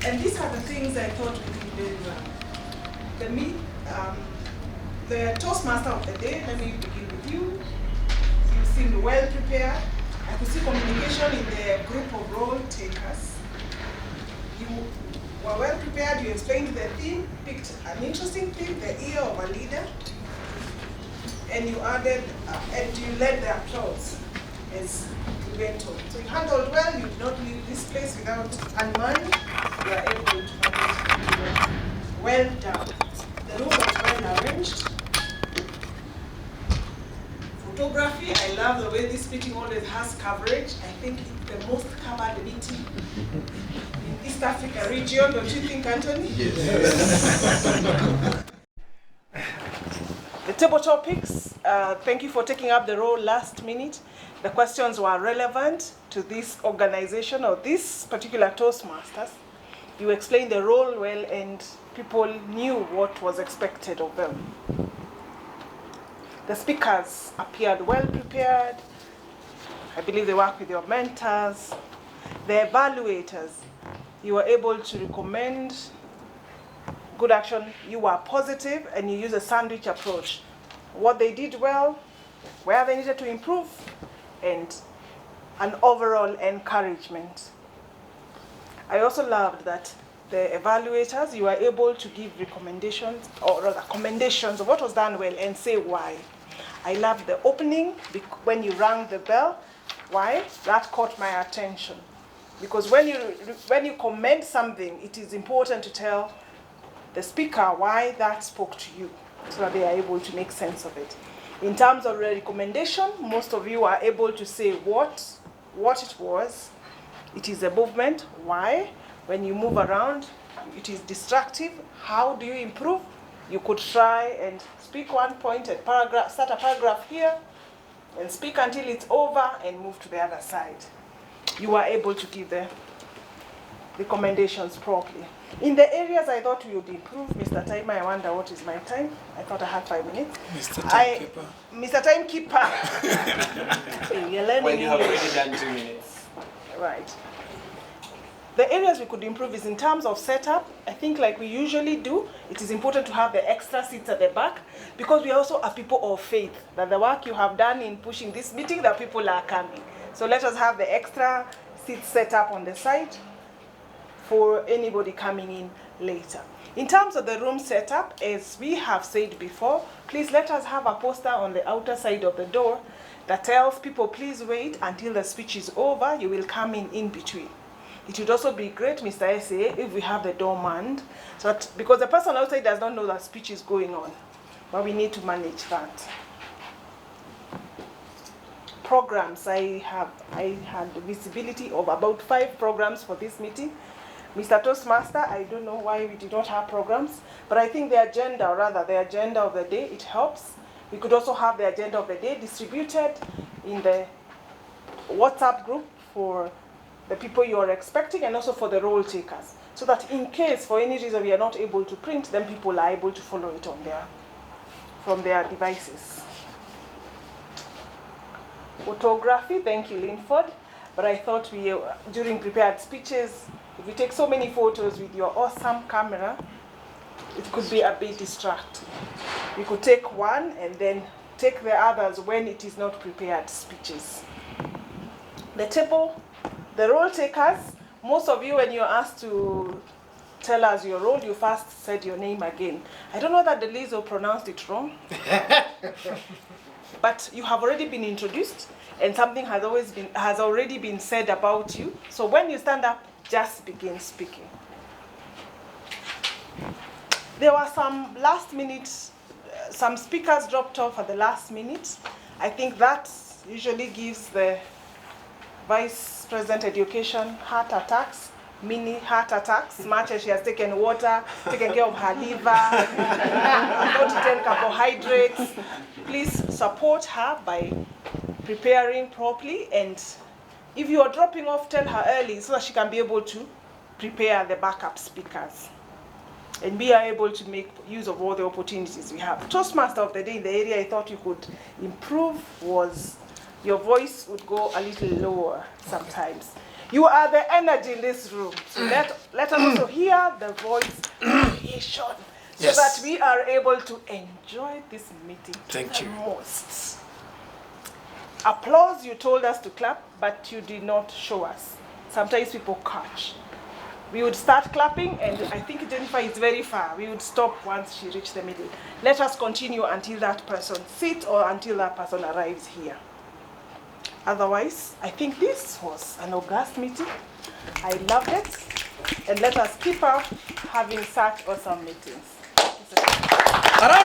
And these are the things I thought we did very well. The Toastmaster of the day, let me begin with you. You seemed well prepared. I could see communication in the group of role takers. You were well prepared, you explained the theme, picked an interesting theme, the ear of a leader, and you added, and you led the applause as you went on. So you handled well, you did not leave this place without unmanned. You are able to manage. Well done. The room was well arranged. Photography, I love the way this meeting always has coverage. I think it's the most covered meeting in East Africa region, don't you think, Anthony? Yes. The table topics, thank you for taking up the role last minute. The questions were relevant to this organization or this particular Toastmasters. You explained the role well and people knew what was expected of them. The speakers appeared well prepared. I believe they work with your mentors. The evaluators, you were able to recommend good action. You were positive and you used a sandwich approach. What they did well, where they needed to improve, and an overall encouragement. I also loved that the evaluators, you were able to give recommendations, or rather commendations of what was done well and say why. I loved the opening when you rang the bell. Why? That caught my attention. Because when you commend something, it is important to tell the speaker why that spoke to you, so that they are able to make sense of it. In terms of the recommendation, most of you are able to say what it was. It is a movement. Why? When you move around, it is distractive. How do you improve? You could try and speak one point and start a paragraph here, and speak until it's over and move to the other side. You are able to give the recommendations properly. In the areas I thought we would improve, Mr. Timer, I wonder what is my time? I thought I had 5 minutes. Mr. Timekeeper. Mr. Timekeeper. You're learning when you have English. already done 2 minutes. Right. The areas we could improve is in terms of setup. I think like we usually do, it is important to have the extra seats at the back, because we also are people of faith, that the work you have done in pushing this meeting, that people are coming. So let us have the extra seats set up on the side for anybody coming in later. In terms of the room setup, as we have said before, please let us have a poster on the outer side of the door that tells people, please wait until the speech is over, you will come in between. It would also be great, Mr. S.A., if we have the door manned, so that, because the person outside does not know that speech is going on, but we need to manage that. Programs, I had visibility of about 5 programs for this meeting. Mr. Toastmaster, I don't know why we did not have programs, but I think the agenda, or rather the agenda of the day, it helps. We could also have the agenda of the day distributed in the WhatsApp group for the people you are expecting, and also for the role takers, so that in case for any reason we are not able to print, then people are able to follow it from their devices. Photography, thank you, Linford. But I thought during prepared speeches, if you take so many photos with your awesome camera, it could be a bit distracting. You could take one and then take the others when it is not prepared speeches. The table, the role takers, most of you, when you're asked to tell us your role, you first said your name again. I don't know that the Lizo pronounced it wrong. But you have already been introduced, and something has already been said about you. So when you stand up, just begin speaking. There were some last minute, some speakers dropped off at the last minute. I think that usually gives the Vice President Education heart attacks, mini heart attacks, much as she has taken water, taken care of her liver, not eaten carbohydrates. Please support her by preparing properly, and if you are dropping off, tell her early so that she can be able to prepare the backup speakers. And we are able to make use of all the opportunities we have. Toastmaster of the day, in the area I thought you could improve was your voice would go a little lower sometimes. You are the energy in this room. So let us also hear the voice creation so Yes. that we are able to enjoy this meeting to the most. Applause, you told us to clap, but you did not show us. Sometimes people catch. We would start clapping, and I think Jennifer is very far. We would stop once she reached the middle. Let us continue until that person sits or until that person arrives here. Otherwise, I think this was an august meeting. I loved it. And let us keep up having such awesome meetings.